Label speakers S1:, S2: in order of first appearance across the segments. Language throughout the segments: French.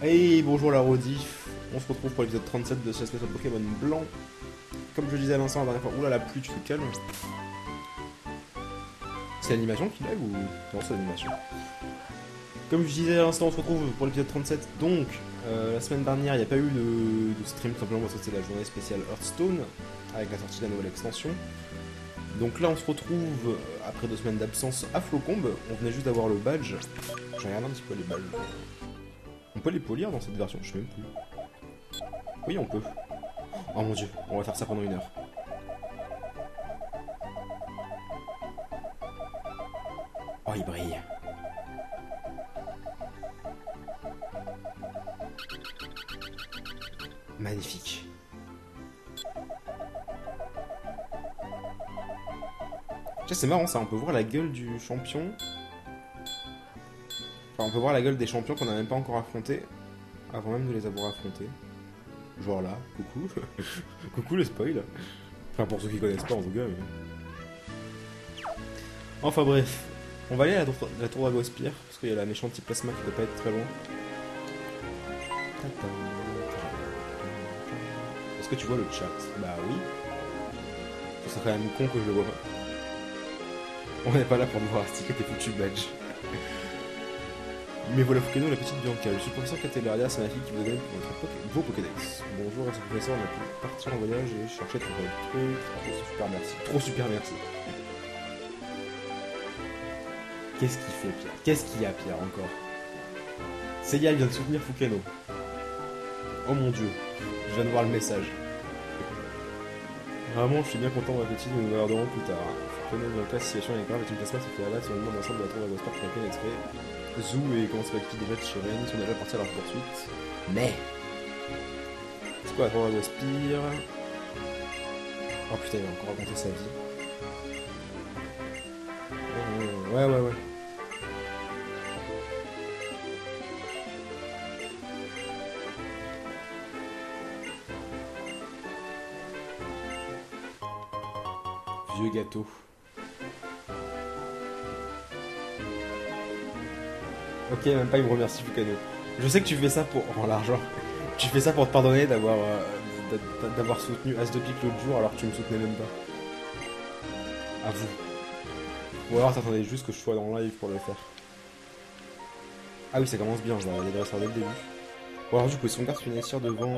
S1: Hey, bonjour la rediff. On se retrouve pour l'épisode 37 de ce spécial Pokémon blanc. Comme je disais à l'instant la dernière fois, oula la pluie, tu te calmes. C'est l'animation qui lag ou... Non, c'est l'animation. Comme je disais à l'instant, on se retrouve pour l'épisode 37. Donc, la semaine dernière, il n'y a pas eu de stream tout simplement parce que c'était la journée spéciale Hearthstone avec la sortie de la nouvelle extension. Donc là, on se retrouve après 2 semaines d'absence à Flocombe. On venait juste d'avoir le badge. Je regarde un petit peu les badges. On peut les polir dans cette version, je sais même plus. Oui, on peut. Oh mon dieu, on va faire ça pendant 1 heure. Oh, il brille. Magnifique. Tiens, c'est marrant ça, on peut voir la gueule du champion. Enfin, on peut voir la gueule des champions qu'on n'a même pas encore affrontés avant même de les avoir affrontés. Genre là, coucou. Coucou le spoil. Enfin, pour ceux qui connaissent pas en tout cas. Mais... Enfin bref, on va aller à la tour d'Agospire parce qu'il y a la méchante type plasma qui doit pas être très loin. Est-ce que tu vois le chat? Bah oui. Ce serait quand même con que je le vois pas. On n'est pas là pour me voir sticker tes foutus badges. Mais voilà Fukeno, la petite Bianca. Je suis le professeur Catelaria, c'est ma fille qui vous donne votre beau Pokédex. Bonjour à ce professeur, on a pu partir en voyage et chercher ton truc. Trop super merci. Trop super merci. Qu'est-ce qu'il fait Pierre? Qu'est-ce qu'il y a Pierre encore? Seiya vient de soutenir Fukeno. Oh mon dieu, je viens de voir le message. Vraiment, je suis bien content, ma petite, nous nous reverrons plus tard. Fukeno, Bianca, situation est grave, et tu me passes pas, il faut abattre sur le monde ensemble de la tour d'Agospire pour un exprès. Zou et comment s'appelle-t-il déjà de Chiren sont déjà partis à leur poursuite. Mais c'est quoi la tour d'Agospire? Oh putain, il va encore raconter sa vie. Ouais. Vieux gâteau. Ok, même pas il me remercie Fukano. Je sais que tu fais ça pour... Oh l'argent. Tu fais ça pour te pardonner d'avoir soutenu As de pique l'autre jour alors que tu me soutenais même pas. À vous. Ou alors t'attendais juste que je sois dans le live pour le faire. Ah oui, ça commence bien, je vais regarder le dresseur dès le début. Ou alors du coup, son garde financière devant...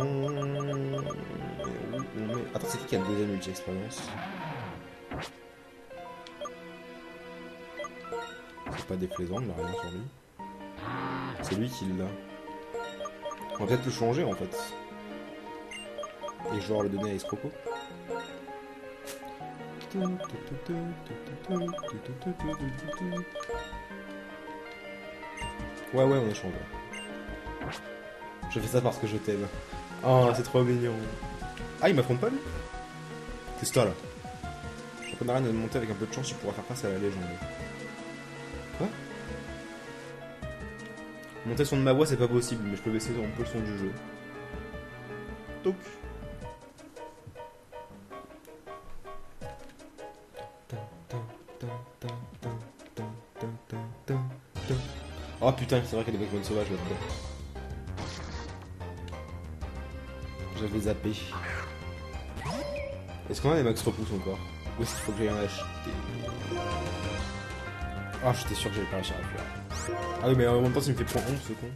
S1: Attends, c'est qui a le deuxième multi-expérience? C'est pas déplaisant, il n'a rien sur lui. C'est lui qui l'a. On va peut-être le changer en fait. Et genre le donner à Escroco. Ouais, on échange. Je fais ça parce que je t'aime. Oh, c'est trop mignon. Ah, il m'affronte pas lui? C'est ça là. Championnat de monter avec un peu de chance, tu pourras faire face à la légende. Quoi? Monter le son de ma voix, c'est pas possible, mais je peux baisser un peu le son du jeu. Toc. Oh putain, c'est vrai qu'il y a des Pokémon sauvages là-dedans. J'avais zappé. Est-ce qu'on a des max repousse encore? Ou est-ce qu'il faut que j'aille en acheter? Ah, j'étais sûr que j'allais pas réussir à le faire. Ah oui, mais en même temps, ça me fait point 11 ce con.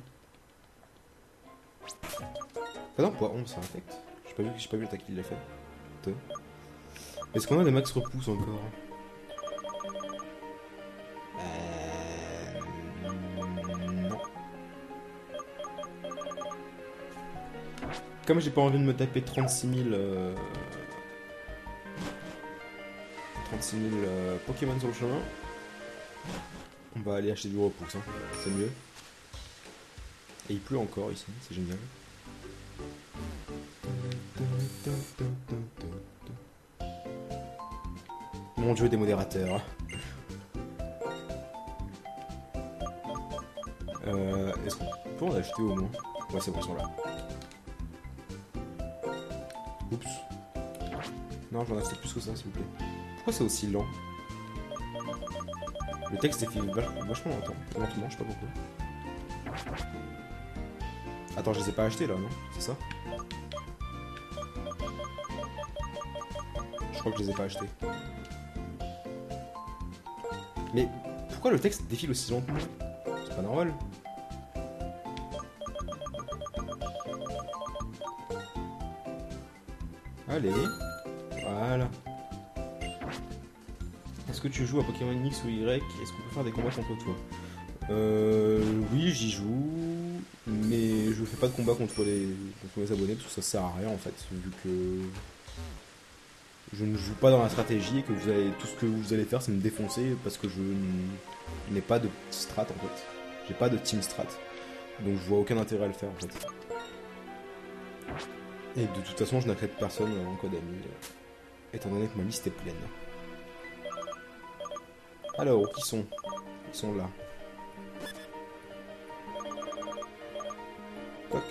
S1: Ah non, point 11, ça infecte. J'ai pas vu l'attaque qu'il l'a fait. Est-ce qu'on a des max repousse encore? Non. Comme j'ai pas envie de me taper 36 000 Pokémon sur le chemin, on va aller acheter du repousse, hein. C'est mieux. Et il pleut encore ici, c'est génial. Mon dieu, des modérateurs. Est-ce qu'on peut en acheter au moins? Ouais, c'est bon, ils sont là. Oups. Non, j'en ai acheté plus que ça, s'il vous plaît. Pourquoi c'est aussi lent? Le texte est fait vachement lentement, je sais pas pourquoi. Attends, je les ai pas achetés là, non? C'est ça? Je crois que je les ai pas achetés. Mais pourquoi le texte défile aussi lentement? C'est pas normal. Allez. Voilà. Est-ce que tu joues à Pokémon X ou Y? Est-ce qu'on peut faire des combats contre toi? Oui, j'y joue. Mais je fais pas de combat contre mes abonnés parce que ça sert à rien en fait. Vu que je ne joue pas dans la stratégie et que tout ce que vous allez faire c'est me défoncer parce que je n'ai pas de strat en fait. J'ai pas de team strat. Donc je vois aucun intérêt à le faire en fait. Et de toute façon je n'accrète personne en code ami. Étant donné que ma liste est pleine. Alors, qui sont? Ils sont là. Toc.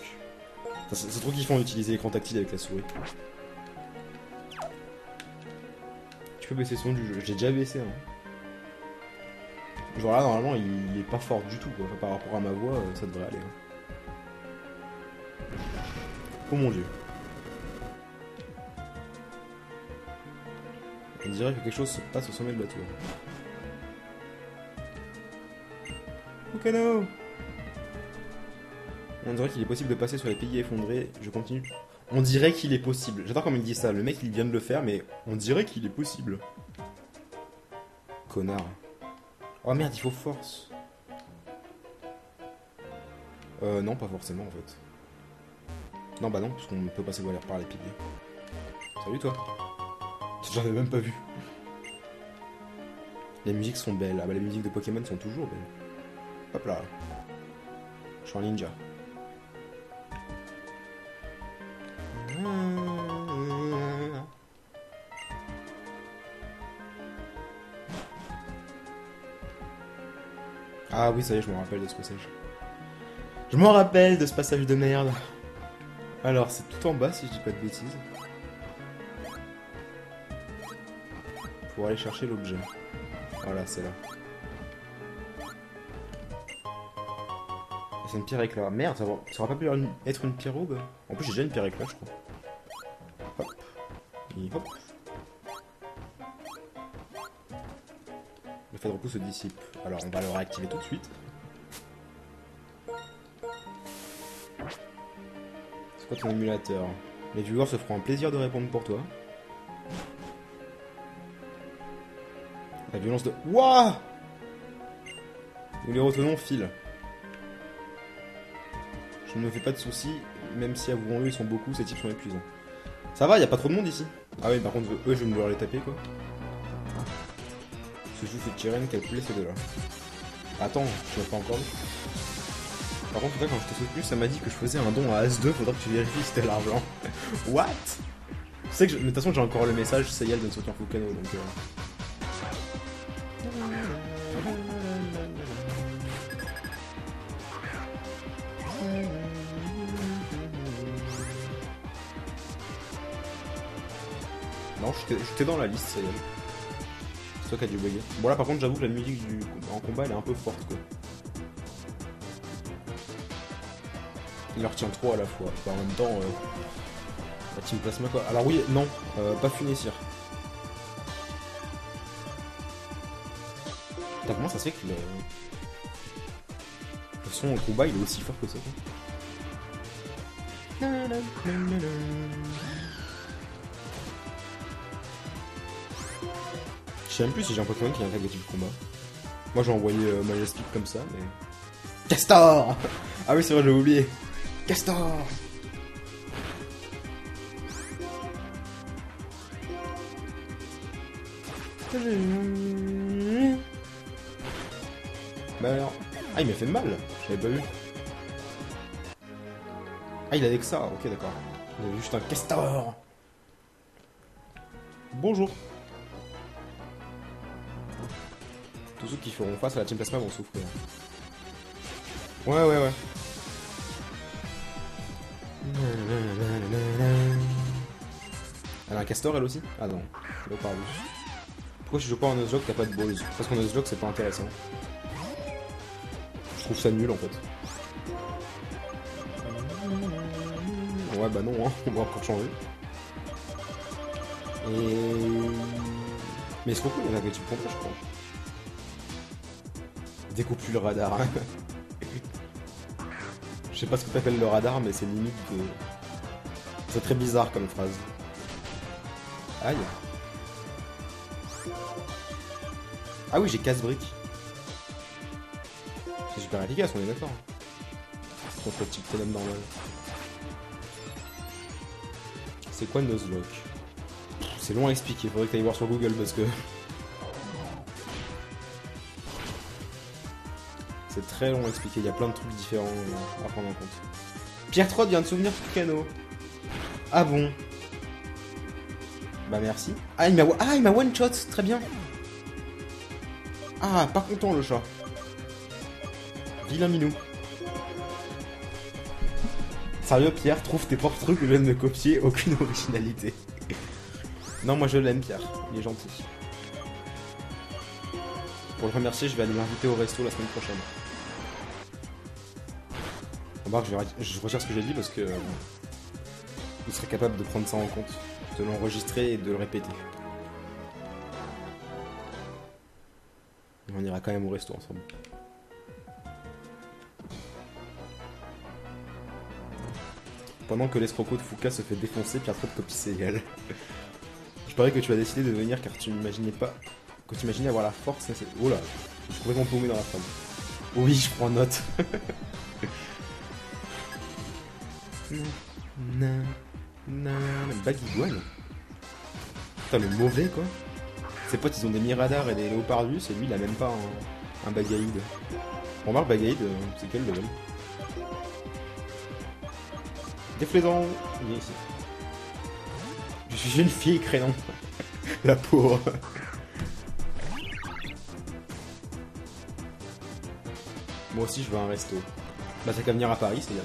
S1: C'est trop kiffant d'utiliser l'écran tactile avec la souris. Tu peux baisser le son du jeu. J'ai déjà baissé. Hein. Genre là, normalement, il est pas fort du tout. Quoi. Enfin, par rapport à ma voix, ça devrait aller. Hein. Oh mon dieu. On dirait que quelque chose se passe au sommet de la tour. Ok, no. On dirait qu'il est possible de passer sur les piliers effondrés. Je continue. On dirait qu'il est possible. J'adore comme il dit ça. Le mec, il vient de le faire, mais on dirait qu'il est possible. Connard. Oh merde, il faut force. Non, pas forcément en fait. Non, bah non, parce qu'on peut passer par les piliers. Salut toi. J'en ai même pas vu. Les musiques sont belles. Ah bah les musiques de Pokémon sont toujours belles. Hop là. Je suis un ninja. Ah oui, ça y est, je me rappelle de ce passage. Je m'en rappelle de ce passage de merde. Alors, c'est tout en bas, si je dis pas de bêtises. Pour aller chercher l'objet. Voilà, c'est là. C'est une pierre éclair. Merde, ça aura pas pu être une pierre aube. En plus, j'ai déjà une pierre éclair, je crois. Hop. Et hop. Le fait de repos se dissipe. Alors, on va le réactiver tout de suite. C'est quoi ton émulateur? Les viewers se feront un plaisir de répondre pour toi. La violence de... Wouah! Nous les retenons, fil. Je ne me fais pas de soucis, même si avouons-le, ils sont beaucoup, ces types sont épuisants. Ça va, y a pas trop de monde ici. Ah oui, par contre, eux, je vais me devoir les taper, quoi. Ce jeu fait Tyren, quel poulet c'est de là. Attends, je l'ai pas encore vu. Par contre, quand je t'ai soutenu, ça m'a dit que je faisais un don à As2, faudra que tu vérifies si c'était l'argent. What? Tu sais que mais de toute façon, j'ai encore le message, c'est Yel de soutenir Fukano, donc... Non, j'étais dans la liste, ça y est. C'est toi qui as dû bugger. Bon là par contre j'avoue que la musique en combat elle est un peu forte quoi. Il leur tient trop à la fois. Enfin, en même temps, la team plasma quoi. Alors oui, non, pas Funessir. Putain, comment ça se fait que le son en combat il est aussi fort que ça quoi. Je sais même plus si j'ai un Pokémon qui a un tag de type combat. Moi j'ai envoyé Majestic comme ça, mais... Castor! Ah oui c'est vrai, j'avais oublié. Castor! Bah alors... Ah il m'a fait mal, j'avais pas vu. Ah il avait que ça, ok d'accord. Il avait juste un Castor! Bonjour! Tous ceux qui feront face à la team plasma vont souffrir. Ouais. Elle a un castor elle aussi? Ah non, je l'ai pas vu. Pourquoi tu joues pas en Nuzlocke, t'as pas de balls? Parce qu'en Nuzlocke c'est pas intéressant. Je trouve ça nul en fait. Ouais, bah non, hein, on va encore changer. Et... Mais c'est trop cool, il y en a que tu me comprends, je crois. Découpe plus le radar. Je sais pas ce que t'appelles le radar, mais c'est limite de... C'est très bizarre comme phrase. Aïe. Ah oui, j'ai casse-brique. C'est super efficace, on est d'accord. Contre le type Venom normal. C'est quoi Nuzlocke? C'est long à expliquer, faudrait que t'ailles voir sur Google parce que... C'est très long à expliquer, il y a plein de trucs différents à prendre en compte. Pierre 3 vient de souvenir sur Kano. Ah bon? Bah merci. Ah il m'a one shot, très bien. Ah, pas content le chat. Vilain minou. Sérieux Pierre, trouve tes propres trucs, je viens de me copier, aucune originalité. Non, moi je l'aime Pierre, il est gentil. Pour le remercier, je vais aller l'inviter au resto la semaine prochaine. Remarque, je retire ce que j'ai dit parce que... il serait capable de prendre ça en compte, de l'enregistrer et de le répéter. On ira quand même au resto ensemble. Pendant que l'escroco de Fouca se fait défoncer, Pierre trop de copies c'est égal. Je parie que tu as décidé de venir car tu n'imaginais pas... que tu imaginais avoir la force nécessaire. Oh là, je suis complètement paumé dans la femme. Oui, je prends note. Bagiguane. Putain, le mauvais quoi. Ses potes ils ont des Miradars et des Léopardus et lui il a même pas un Bagaïd. Remarque Bagaïd, c'est quel level? Déflaisant. Il est ici. Je suis une fille crénon. La pauvre. Moi aussi je veux un resto. Bah t'as qu'à venir à Paris, c'est bien.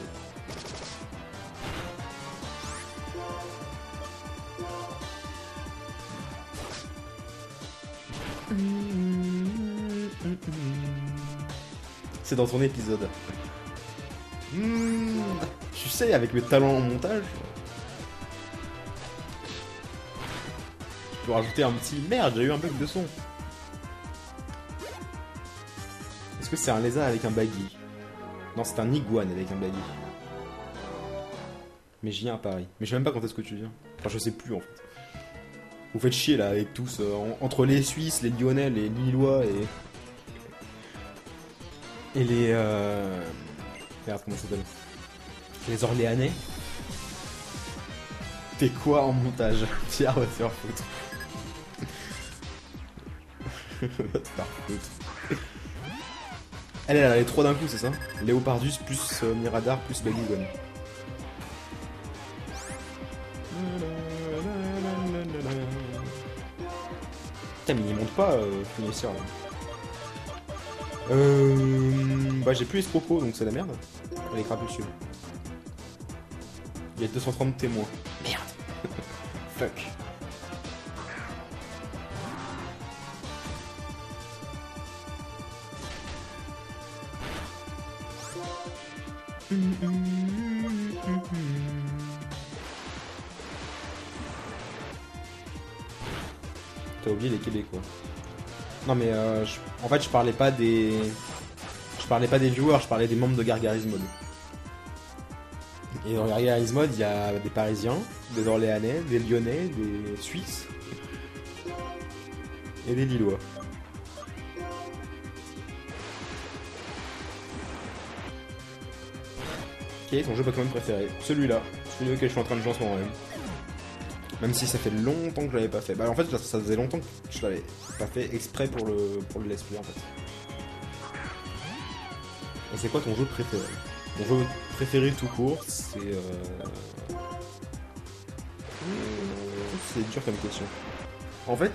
S1: C'est dans ton épisode. Tu sais, avec mes talents en montage, je peux rajouter un petit... Merde, j'ai eu un bug de son. Est-ce que c'est un lézard avec un baggy? Non, c'est un iguane avec un baggy. Mais je viens à Paris. Mais je sais même pas quand est-ce que tu viens. Enfin, je sais plus en fait. Vous faites chier là avec tous, entre les Suisses, les Lyonnais, les Lillois et les... Merde, comment ça s'appelle? Les Orléanais. T'es quoi en montage? Pierre va te faire foutre. Va te faire foutre. Elle a les trois d'un coup, c'est ça? Léopardus plus Miradar plus Bagiguane. Putain, mais il monte pas, Finisseur là. Bah j'ai plus escroco donc c'est la merde. Elle est crapulture. Il y a 230 témoins. Merde. Fuck. T'as oublié les Québécois. Non mais en fait je parlais pas des... Je parlais pas des viewers, je parlais des membres de Gargarise Mode. Et dans Gargarise Mode, il y a des Parisiens, des Orléanais, des Lyonnais, des Suisses et des Lillois. Ok, ton jeu Pokémon préféré? Celui-là, celui auquel je suis en train de jouer en ce moment même. Même si ça fait longtemps que je l'avais pas fait. Bah en fait ça faisait longtemps que je l'avais pas fait exprès pour le let's play en fait. Et c'est quoi ton jeu préféré? Mon jeu préféré tout court, c'est... C'est dur comme question. En fait...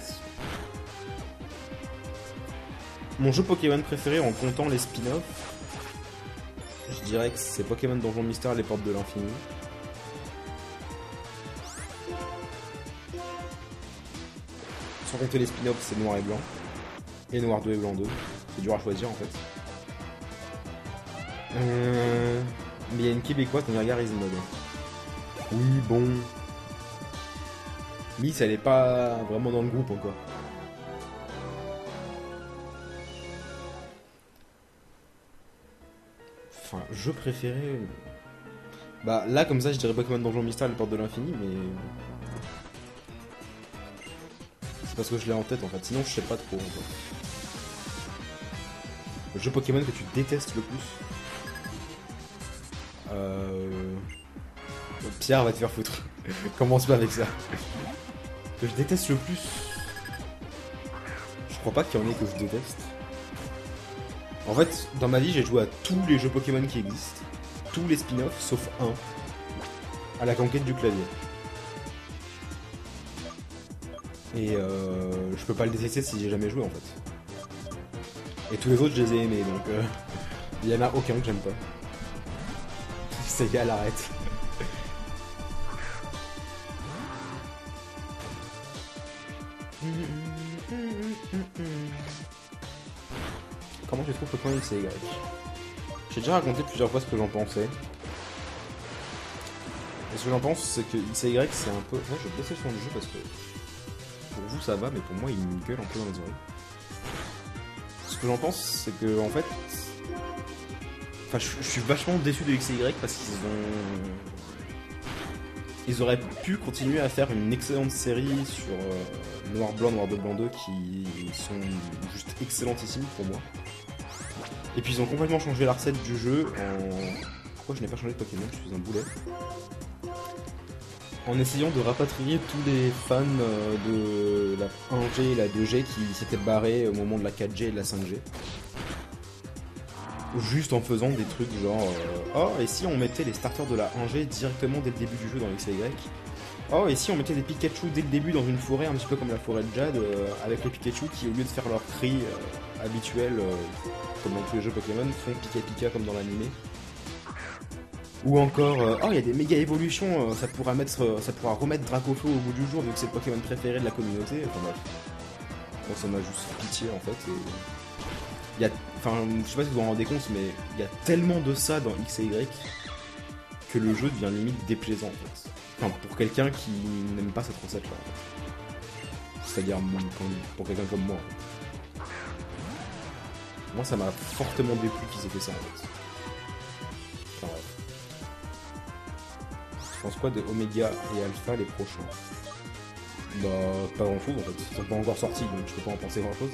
S1: Mon jeu Pokémon préféré en comptant les spin-offs, je dirais que c'est Pokémon Donjon Mystère, les portes de l'infini. Sans compter les spin-offs, c'est Noir et Blanc. Et Noir 2 et Blanc 2. C'est dur à choisir en fait. Mais il y a une québécoise dans Gargarise Mode. Oui, bon. Miss, elle est pas vraiment dans le groupe encore. Enfin, jeu préféré. Bah là, comme ça, je dirais Pokémon Donjon Mystère, les portes de l'infini, mais. C'est parce que je l'ai en tête en fait. Sinon, je sais pas trop en fait. Le jeu Pokémon que tu détestes le plus. Pierre va te faire foutre. Commence pas avec ça. Que je déteste le plus. Je crois pas qu'il y en ait que je déteste. En fait, dans ma vie, j'ai joué à tous les jeux Pokémon qui existent. Tous les spin-offs, sauf un. À la conquête du clavier. Et je peux pas le détester si j'ai jamais joué en fait. Et tous les autres, je les ai aimés, donc il y en a aucun que j'aime pas. C'est égal, arrête. Comment tu trouves Pokémon X et Y? J'ai déjà raconté plusieurs fois ce que j'en pensais. Et ce que j'en pense, c'est que X et Y, c'est un peu... Moi, je vais baisser le son du jeu parce que... Pour vous, ça va, mais pour moi, il me gueule un peu dans les oreilles. Ce que j'en pense, c'est que, en fait... Enfin, je suis vachement déçu de X et Y parce qu'ils ont... Ils auraient pu continuer à faire une excellente série sur Noir Blanc, Noir de Blanc 2 qui sont juste excellentissimes pour moi. Et puis ils ont complètement changé la recette du jeu en... Pourquoi je n'ai pas changé de Pokémon? Je suis un boulet. En essayant de rapatrier tous les fans de la 1G et la 2G qui s'étaient barrés au moment de la 4G et de la 5G. Juste en faisant des trucs genre oh, et si on mettait les starters de la 1G directement dès le début du jeu dans X et Y. Oh, et si on mettait des Pikachu dès le début dans une forêt, un petit peu comme la forêt de Jade, avec les Pikachu qui, au lieu de faire leur cri habituel, comme dans tous les jeux Pokémon, font Pika Pika comme dans l'animé. Ou encore, oh, il y a des méga évolutions, ça pourra remettre Dracofeu au bout du jour, vu que c'est le Pokémon préféré de la communauté. Enfin bref. Bon, ça m'a juste pitié en fait. Et... Il y a, enfin, je sais pas si vous vous en rendez compte, mais il y a tellement de ça dans X et Y que le jeu devient limite déplaisant en fait. Enfin, pour quelqu'un qui n'aime pas cette recette là. En fait. C'est-à-dire pour quelqu'un comme moi. En fait. Moi, ça m'a fortement déplu qu'ils aient fait ça en fait. Enfin, bref. Je pense quoi de Omega et Alpha les prochains? Bah, pas grand chose en fait. Ils sont pas encore sortis donc je peux pas en penser grand chose.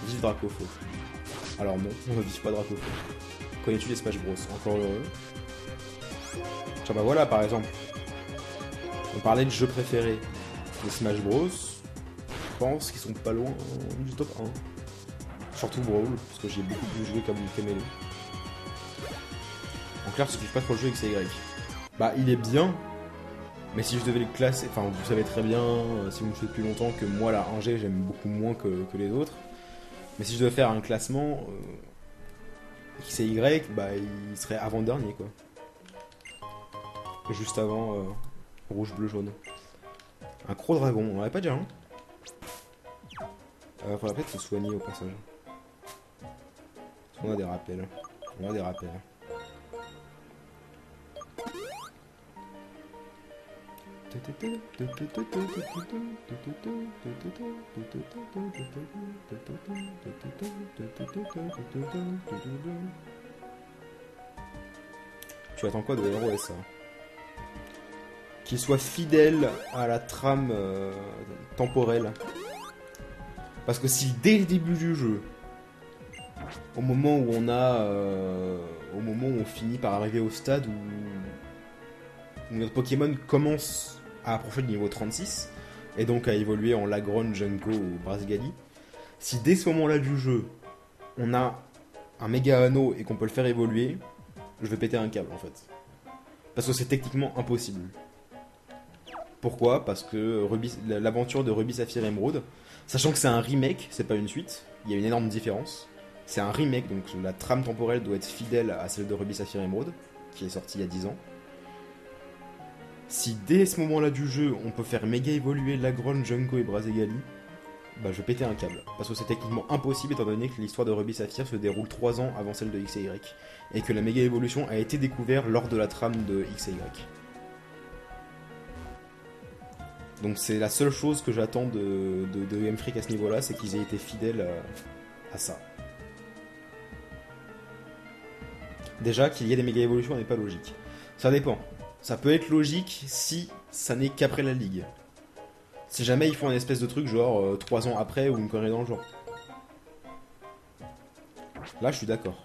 S1: Vive Dracofeu. Alors non, on ne vive pas Dracofeu. Connais-tu les Smash Bros? Encore heureux. Tiens bah voilà par exemple. On parlait de jeux préférés. Les Smash Bros. Je pense qu'ils sont pas loin du top 1. Surtout Brawl, parce que j'ai beaucoup plus joué comme Camelo. En clair, ce que je passe pour le jeu X et Y. Bah il est bien. Mais si je devais le classer, enfin vous savez très bien, si vous me suivez depuis longtemps, que moi la 1G j'aime beaucoup moins que les autres. Mais si je devais faire un classement, X et Y, bah il serait avant-dernier quoi. Juste avant rouge, bleu, jaune. Un Croc-Dragon, on en avait pas déjà un? Faudrait peut-être se soigner au passage. Parce qu'on a des rappels. On a des rappels. Tu attends quoi de ROSA? Qu'il soit fidèle à la trame temporelle. Parce que si dès le début du jeu, au moment où on finit par arriver au stade où notre Pokémon commence à approcher du niveau 36 et donc à évoluer en Lagron, Junko ou Brasgali, si dès ce moment-là du jeu on a un méga anneau et qu'on peut le faire évoluer, je vais péter un câble en fait. Parce que c'est techniquement impossible. Pourquoi? Parce que l'aventure de Ruby Saphir Emeraude, sachant que c'est un remake, c'est pas une suite, il y a une énorme différence. C'est un remake, donc la trame temporelle doit être fidèle à celle de Ruby Saphir Emeraude, qui est sortie il y a 10 ans. Si dès ce moment-là du jeu, on peut faire méga évoluer Lagron, Junko et Brazegali, bah je vais péter un câble. Parce que c'est techniquement impossible étant donné que l'histoire de Ruby Saphir se déroule 3 ans avant celle de X et Y. Et que la méga évolution a été découverte lors de la trame de X et Y. Donc c'est la seule chose que j'attends de Game Freak à ce niveau-là, c'est qu'ils aient été fidèles à ça. Déjà, qu'il y ait des méga évolutions n'est pas logique. Ça dépend. Ça peut être logique si ça n'est qu'après la ligue. Si jamais ils font un espèce de truc genre 3 ans après ou une connerie dans le genre. Là, je suis d'accord.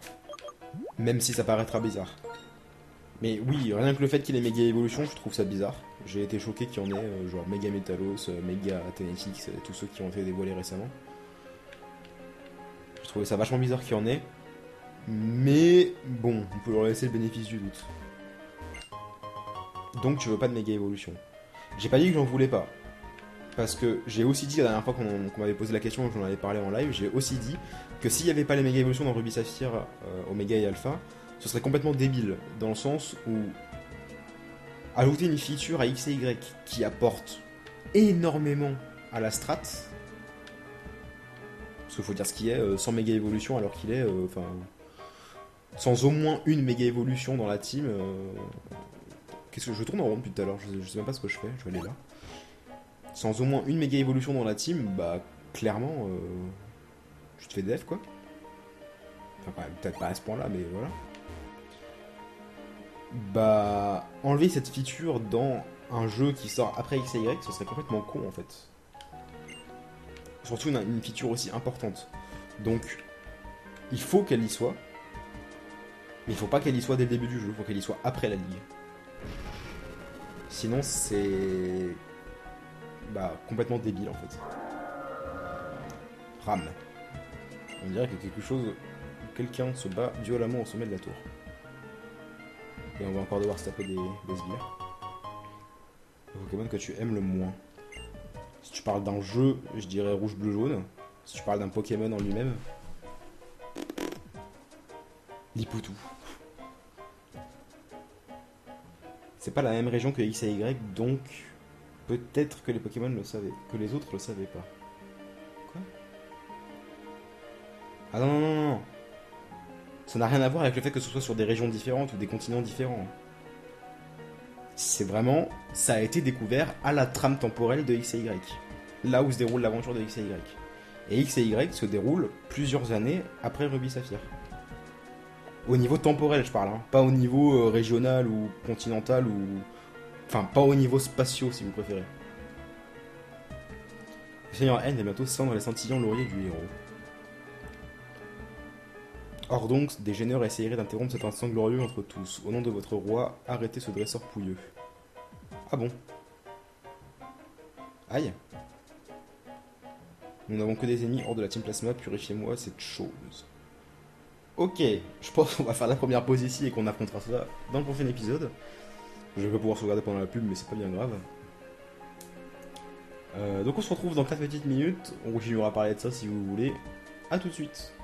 S1: Même si ça paraîtra bizarre. Mais oui, rien que le fait qu'il y ait méga évolution, je trouve ça bizarre. J'ai été choqué qu'il y en ait, genre Mega Metalos, Mega Tenetix, tous ceux qui ont été dévoilés récemment. Je trouvais ça vachement bizarre qu'il y en ait. Mais bon, on peut leur laisser le bénéfice du doute. Donc tu veux pas de méga évolution. J'ai pas dit que j'en voulais pas. Parce que j'ai aussi dit la dernière fois qu'on m'avait posé la question et que j'en avais parlé en live, j'ai aussi dit que s'il n'y avait pas les méga évolutions dans Ruby Saphir, Omega et Alpha, ce serait complètement débile. Dans le sens où ajouter une feature à X et Y qui apporte énormément à la strat, parce qu'il faut dire ce qu'il est, sans méga évolution alors qu'il est, sans au moins une méga évolution dans la team. Qu'est-ce que je tourne en rond depuis tout à l'heure, je sais même pas ce que je fais, je vais aller là. Sans au moins une méga évolution dans la team, bah clairement, tu te fais def quoi. Enfin, peut-être pas à ce point-là, mais voilà. Bah, enlever cette feature dans un jeu qui sort après X et Y, ce serait complètement con en fait. Surtout une feature aussi importante. Donc, il faut qu'elle y soit. Mais il faut pas qu'elle y soit dès le début du jeu, il faut qu'elle y soit après la ligue. Sinon, c'est. Bah, complètement débile en fait. Ram. On dirait que quelque chose. Quelqu'un se bat violemment au sommet de la tour. Et on va encore devoir se taper des sbires. Le Pokémon que tu aimes le moins. Si tu parles d'un jeu, je dirais rouge, bleu, jaune. Si tu parles d'un Pokémon en lui-même. Lipoutou. C'est pas la même région que X et Y, donc peut-être que les Pokémon le savaient, que les autres le savaient pas. Quoi? Ah non, non, non, non. Ça n'a rien à voir avec le fait que ce soit sur des régions différentes ou des continents différents. C'est vraiment, ça a été découvert à la trame temporelle de X et Y. Là où se déroule l'aventure de X et Y. Et X et Y se déroulent plusieurs années après Ruby Saphir. Au niveau temporel, je parle, hein. Pas au niveau régional ou continental ou... Enfin, pas au niveau spatiaux, si vous préférez. Le Seigneur N va bientôt cendre les scintillants lauriers du héros. Or donc, des gêneurs essayeraient d'interrompre cet instant glorieux entre tous. Au nom de votre roi, arrêtez ce dresseur pouilleux. Ah bon? Aïe. Nous n'avons que des ennemis hors de la Team Plasma, purifiez-moi cette chose. Ok, je pense qu'on va faire la première pause ici et qu'on affrontera ça dans le prochain épisode. Je vais pouvoir se regarder pendant la pub, mais c'est pas bien grave. Donc on se retrouve dans 4 petites minutes, on continuera à parler de ça si vous voulez. A tout de suite.